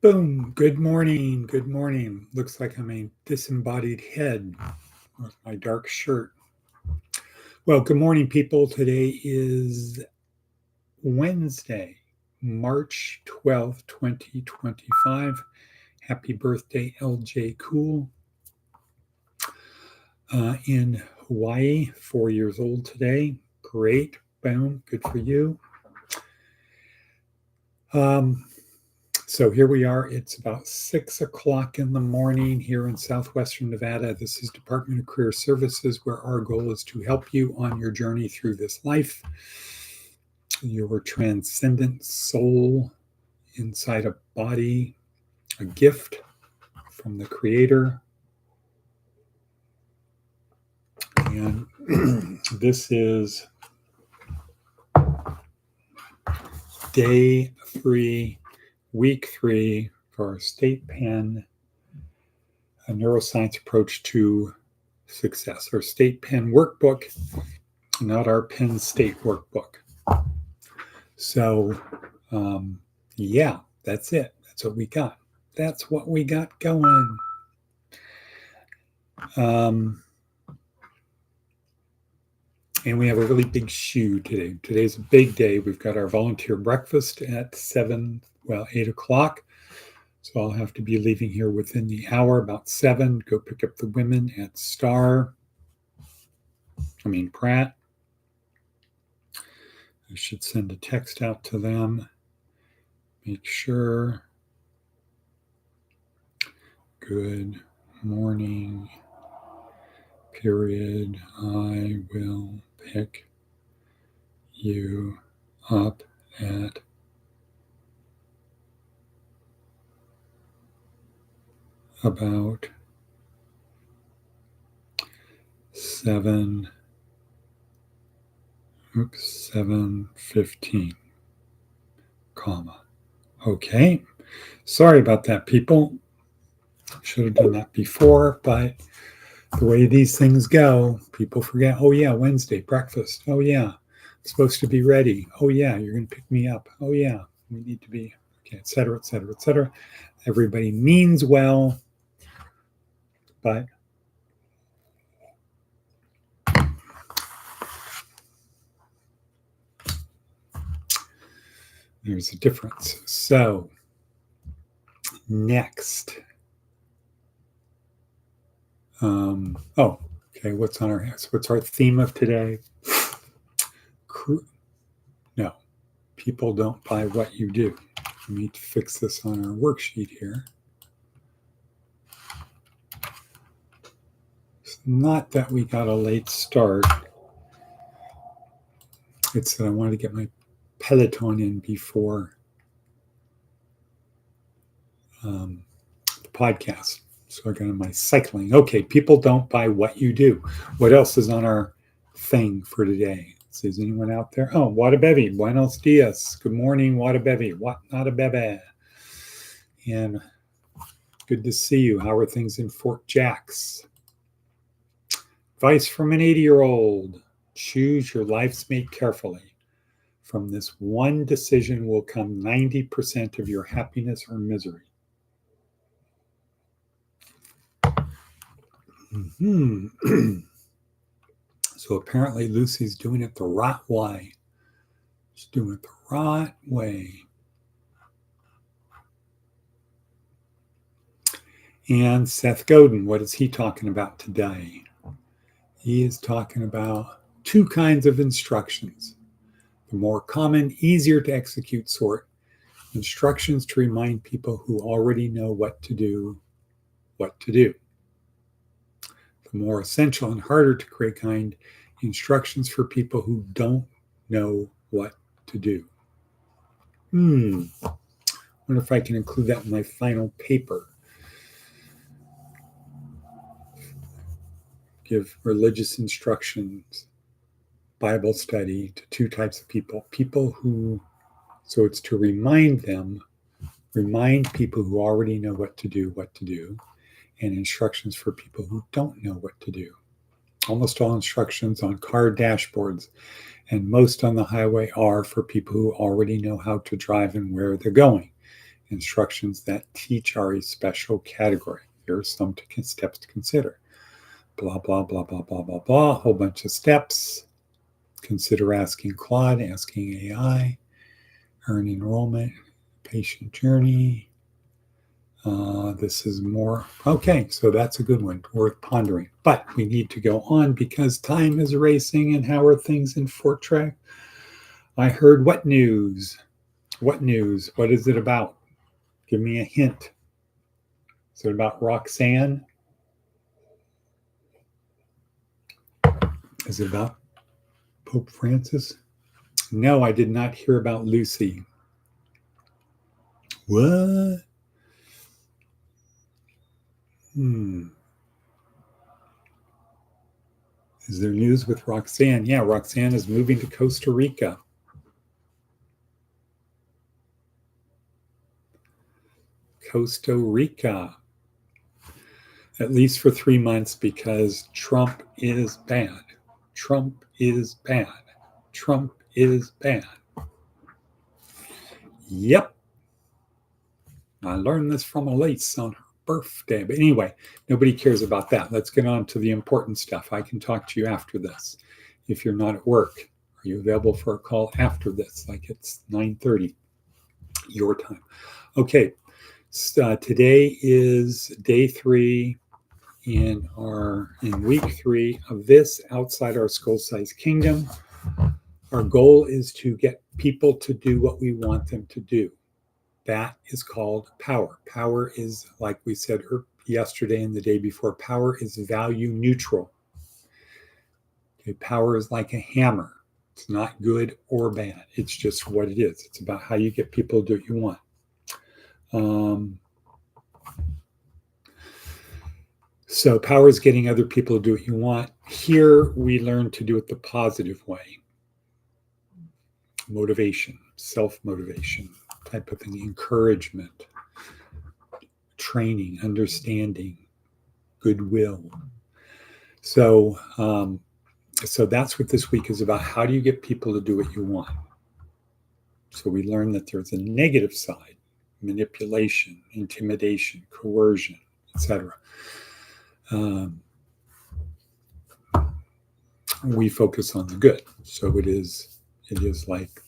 Boom. Good morning. Good morning. Looks like I'm a disembodied head with my dark shirt. Well, good morning, people. Today is Wednesday, March 12th, 2025. Happy birthday, LJ Cool. In Hawaii, 4 years old today. Great. Boom. Good for you. So here we are. It's about 6 o'clock in the morning here in southwestern Nevada. This is Department of Career Services, where our goal is to help you on your journey through this life. Your transcendent soul inside a body, a gift from the Creator. And this is day 3, week 3 for our state pen, a neuroscience approach to success, our state pen workbook, not our Penn State workbook. So, yeah, that's it. That's what we got. That's what we got going. And we have a really big shoe today. Today's a big day. We've got our volunteer breakfast at 8 o'clock. So I'll have to be leaving here within the hour, about 7, go pick up the women at Pratt. I should send a text out to them. Make sure. Good morning, period. I will pick you up at about 7:15, comma. Okay. Sorry about that, people. Should have done that before, but the way these things go, people forget, oh yeah, Wednesday, breakfast. Oh yeah, I'm supposed to be ready. Oh yeah, you're going to pick me up. Oh yeah, we need to be, okay, et cetera, et cetera, et cetera. Everybody means well, but there's a difference. So next, what's on our hands? What's our theme of today? No, people don't buy what you do. We need to fix this on our worksheet here. It's not that we got a late start. It's that I wanted to get my Peloton in before the podcast. So I got on my cycling. Okay, people don't buy what you do. What else is on our thing for today? Is anyone out there? Oh, Wadabevi. Buenos dias. Good morning, Wadabevi. What not a bebe. And good to see you. How are things in Fort Jacks? Advice from an 80-year-old. Choose your life's mate carefully. From this one decision will come 90% of your happiness or misery. So apparently Lucy's doing it the right way. She's doing it the right way. And Seth Godin, what is he talking about today? He is talking about 2 kinds of instructions. The more common, easier to execute sort. Instructions to remind people who already know what to do, what to do. The more essential and harder to create kind, instructions for people who don't know what to do. Wonder if I can include that in my final paper. Give religious instructions, Bible study to 2 types of people. So it's to remind people who already know what to do, and instructions for people who don't know what to do. Almost all instructions on car dashboards and most on the highway are for people who already know how to drive and where they're going. Instructions that teach are a special category. Here are some steps to consider. Blah, blah, blah, blah, blah, blah, blah. A whole bunch of steps. Consider asking Claude, asking AI, earn enrollment, patient journey. This is more. Okay, so that's a good one, worth pondering. But we need to go on because time is racing. And how are things in Fort Track? I heard what news? What news? What is it about? Give me a hint. Is it about Roxanne? Is it about Pope Francis? No, I did not hear about Lucy. What? Is there news with Roxanne? Yeah, Roxanne is moving to Costa Rica. Costa Rica. At least for 3 months because Trump is bad. Trump is bad. Trump is bad. Yep. I learned this from Elise on her birthday. But anyway, nobody cares about that. Let's get on to the important stuff. I can talk to you after this. If you're not at work, are you available for a call after this? Like it's 9:30 your time. Okay. Today is day 3 in week 3 of this Outside Our Skull-Sized Kingdom. Our goal is to get people to do what we want them to do. That is called power. Power is, like we said yesterday and the day before, power is value neutral. Okay, power is like a hammer. It's not good or bad. It's just what it is. It's about how you get people to do what you want. So power is getting other people to do what you want. Here we learn to do it the positive way. Motivation, self-motivation type of thing, encouragement, training, understanding, goodwill. So that's what this week is about. How do you get people to do what you want? So we learn that there's a negative side, manipulation, intimidation, coercion, etc. We focus on the good. So it is like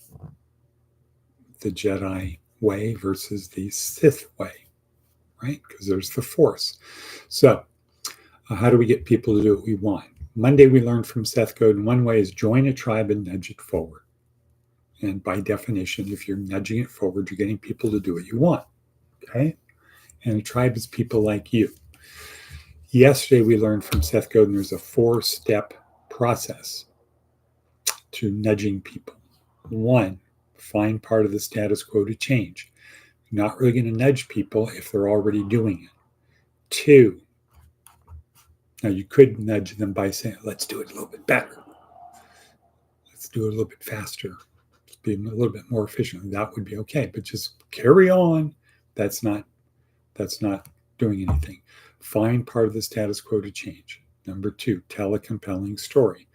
the Jedi way versus the Sith way, right? Because there's the Force. So how do we get people to do what we want? Monday, we learned from Seth Godin, one way is join a tribe and nudge it forward. And by definition, if you're nudging it forward, you're getting people to do what you want, okay? And a tribe is people like you. Yesterday, we learned from Seth Godin, there's a 4-step process to nudging people. 1, find part of the status quo to change. You're not really going to nudge people if they're already doing it. 2, now you could nudge them by saying, let's do it a little bit better. Let's do it a little bit faster. Let's be a little bit more efficient. That would be okay, but just carry on. That's not doing anything. Find part of the status quo to change. Number 2, tell a compelling story.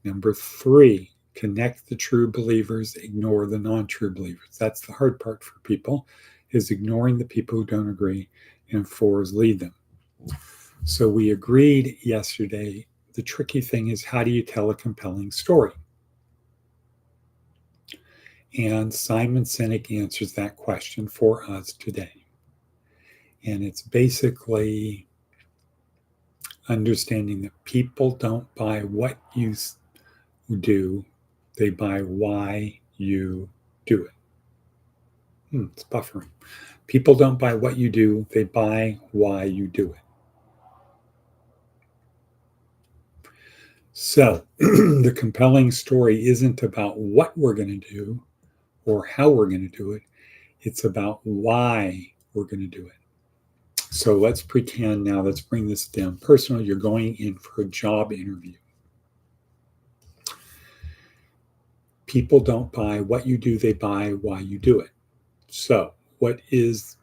Number 3, connect the true believers, ignore the non-true believers. That's the hard part for people, is ignoring the people who don't agree, and 4 is lead them. So we agreed yesterday, the tricky thing is how do you tell a compelling story? And Simon Sinek answers that question for us today. And it's basically understanding that people don't buy what you do, they buy why you do it. It's buffering. People don't buy what you do, they buy why you do it. So the compelling story isn't about what we're going to do or how we're going to do it. It's about why we're going to do it. So let's pretend now, let's bring this down personal. You're going in for a job interview. People don't buy what you do, they buy why you do it. So what is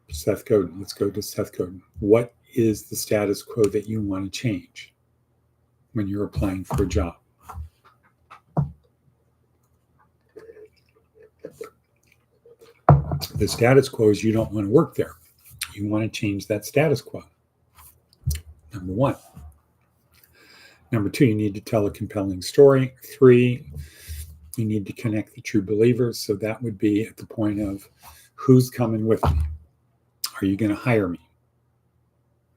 Seth Godin? Let's go to Seth Godin. What is the status quo that you want to change when you're applying for a job? The status quo is you don't want to work there. You want to change that status quo. Number one. Number two, you need to tell a compelling story. Three, you need to connect the true believers. So that would be at the point of who's coming with me? Are you going to hire me?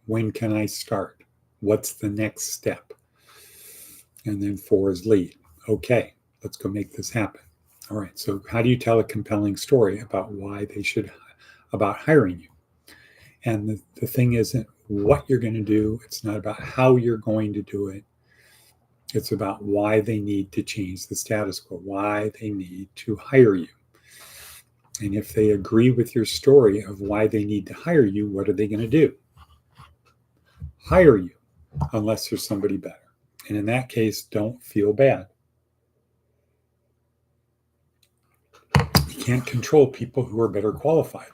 When can I start? What's the next step? And then four is lead. Okay, let's go make this happen. All right, so how do you tell a compelling story about why they should, about hiring you? And the thing isn't what you're going to do. It's not about how you're going to do it. It's about why they need to change the status quo, why they need to hire you. And if they agree with your story of why they need to hire you, what are they going to do? Hire you, unless there's somebody better. And in that case, don't feel bad. You can't control people who are better qualified.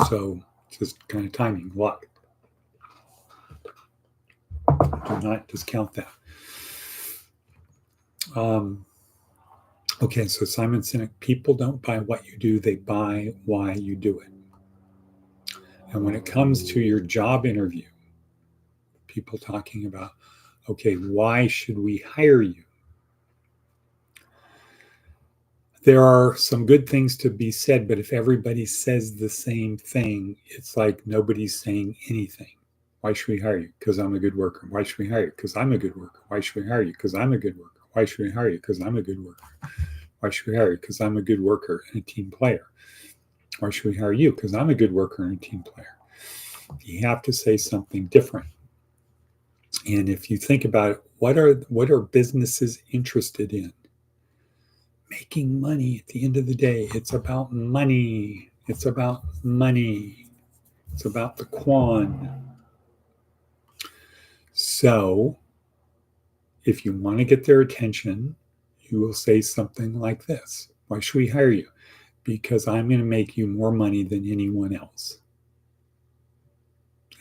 So just kind of timing, luck. Do not discount that. Okay, so Simon Sinek, people don't buy what you do, they buy why you do it. And when it comes to your job interview, people talking about, okay, why should we hire you? There are some good things to be said, but if everybody says the same thing, it's like nobody's saying anything. Why should we hire you? Because I'm a good worker. Why should we hire you? Because I'm a good worker. Why should we hire you? Because I'm a good worker. Why should we hire you? Because I'm a good worker. Why should we hire you? Because I'm a good worker and a team player. Why should we hire you? Because I'm a good worker and a team player. You have to say something different. And if you think about it, what are businesses interested in? Making money at the end of the day. It's about money. It's about money. It's about the quan. So if you want to get their attention, you will say something like this. Why should we hire you? Because I'm going to make you more money than anyone else.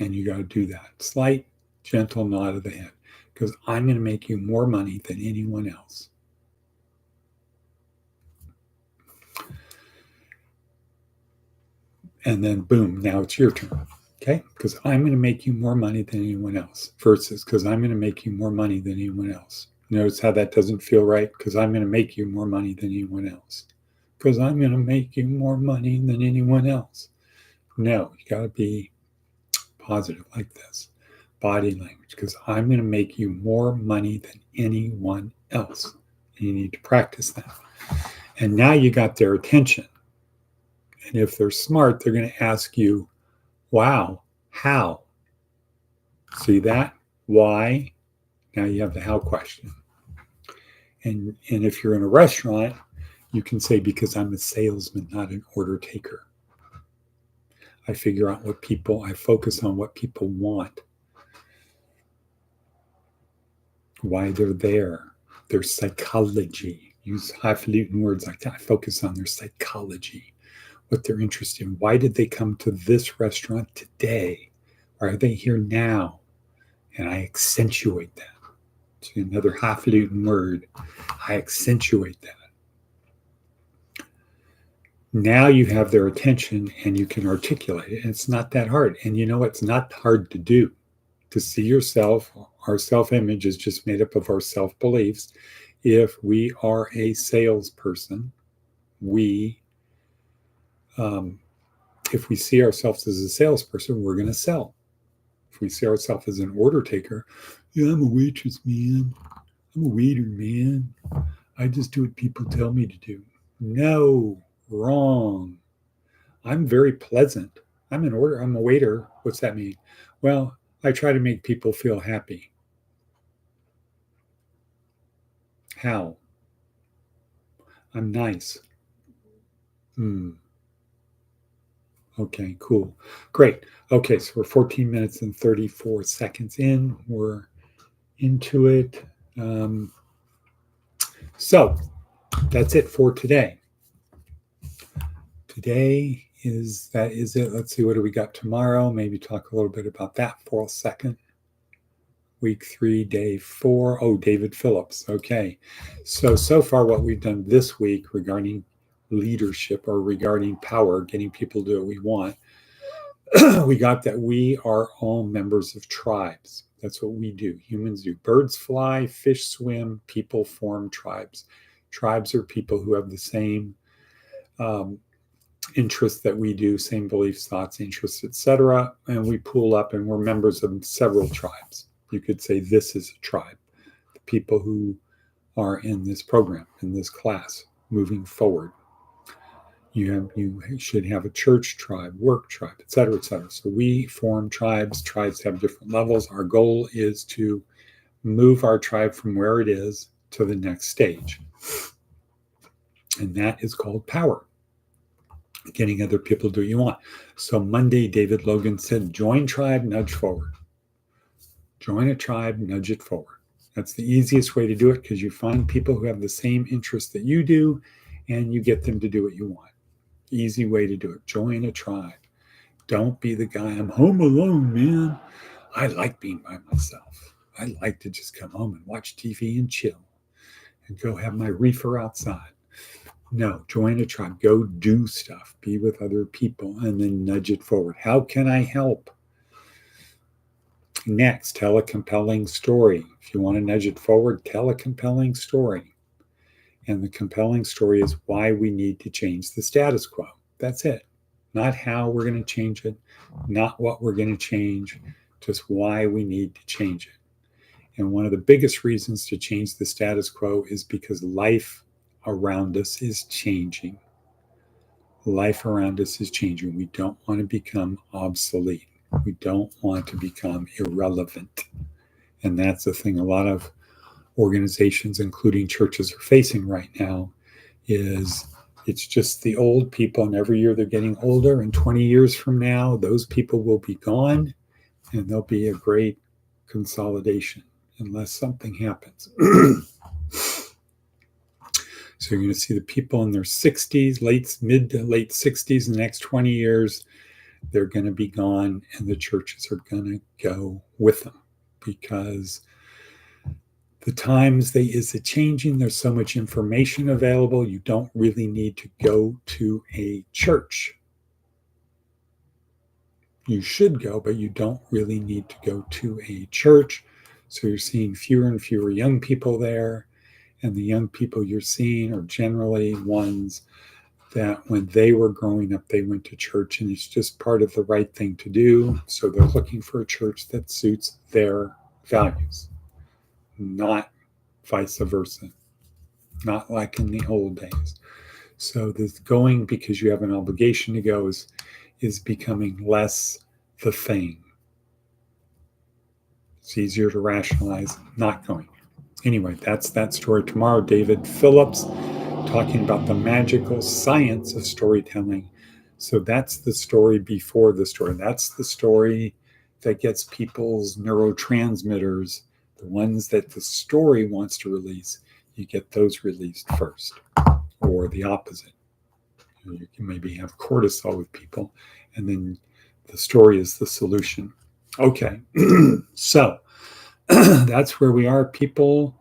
And you got to do that. Slight, gentle nod of the head. Because I'm going to make you more money than anyone else. And then boom, now it's your turn. Okay? Because I'm going to make you more money than anyone else. Versus because I'm going to make you more money than anyone else. Notice how that doesn't feel right? Because I'm going to make you more money than anyone else. Because I'm going to make you more money than anyone else. No, you got to be positive like this. Body language. Because I'm going to make you more money than anyone else. And you need to practice that. And now you got their attention. And if they're smart, they're going to ask you, wow, how? See that? Why? Now you have the how question. And if you're in a restaurant, you can say, because I'm a salesman, not an order taker. I figure out I focus on what people want, why they're there, their psychology. Use highfalutin words like that. I focus on their psychology, what they're interested in. Why did they come to this restaurant today? Why are they here now? And I accentuate that. To another highfalutin word, I accentuate that. Now you have their attention and you can articulate it. And it's not that hard. And you know, it's not hard to do. To see yourself, our self-image is just made up of our self-beliefs. If we are a salesperson, if we see ourselves as a salesperson, we're going to sell. If we see ourselves as an order taker, yeah, I'm a waitress, man. I'm a waiter, man. I just do what people tell me to do. No, wrong. I'm very pleasant. I'm a waiter. What's that mean? Well, I try to make people feel happy. How? I'm nice. Okay, cool. Great. Okay, so we're 14 minutes and 34 seconds in. We're into it. So that's it for today. Today is it. Let's see, what do we got tomorrow? Maybe talk a little bit about that for a second. Week 3, day 4. Oh, David Phillips. Okay. So far what we've done this week regarding leadership or regarding power, getting people to do what we want, we got that we are all members of tribes. That's what we do. Humans do. Birds fly, fish swim, people form tribes. Tribes are people who have the same interests that we do, same beliefs, thoughts, interests, etc. And we pool up and we're members of several tribes. You could say this is a tribe. The people who are in this program, in this class, moving forward. You should have a church tribe, work tribe, et cetera, et cetera. So we form tribes. Tribes have different levels. Our goal is to move our tribe from where it is to the next stage. And that is called power. Getting other people to do what you want. So Monday, David Logan said, join tribe, nudge forward. Join a tribe, nudge it forward. That's the easiest way to do it because you find people who have the same interests that you do and you get them to do what you want. Easy way to do it. Join a tribe. Don't be the guy, I'm home alone, man. I like being by myself. I like to just come home and watch TV and chill and go have my reefer outside. No, join a tribe. Go do stuff. Be with other people and then nudge it forward. How can I help? Next, tell a compelling story. If you want to nudge it forward, tell a compelling story. And the compelling story is why we need to change the status quo. That's it. Not how we're going to change it, not what we're going to change, just why we need to change it. And one of the biggest reasons to change the status quo is because life around us is changing. Life around us is changing. We don't want to become obsolete. We don't want to become irrelevant. And that's the thing a lot of organizations, including churches, are facing right now is it's just the old people, and every year they're getting older, and 20 years from now those people will be gone and there'll be a great consolidation unless something happens. So you're going to see the people in their 60s, mid to late 60s in the next 20 years, they're going to be gone and the churches are going to go with them because the times is it changing. There's so much information available. You don't really need to go to a church. You should go, but you don't really need to go to a church. So you're seeing fewer and fewer young people there. And the young people you're seeing are generally ones that when they were growing up, they went to church and it's just part of the right thing to do. So they're looking for a church that suits their values. Not vice versa, not like in the old days. So this going because you have an obligation to go is becoming less the thing. It's easier to rationalize not going. Anyway, that's that story. Tomorrow, David Phillips talking about the magical science of storytelling. So that's the story before the story. That's the story that gets people's neurotransmitters, the ones that the story wants to release. You get those released first, or the opposite. You can maybe have cortisol with people, and then the story is the solution. Okay, so that's where we are, people.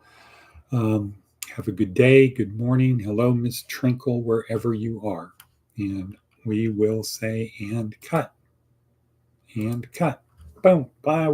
Have a good day, good morning. Hello, Miss Trinkle, wherever you are. And we will say and cut. And cut. Boom. Bye.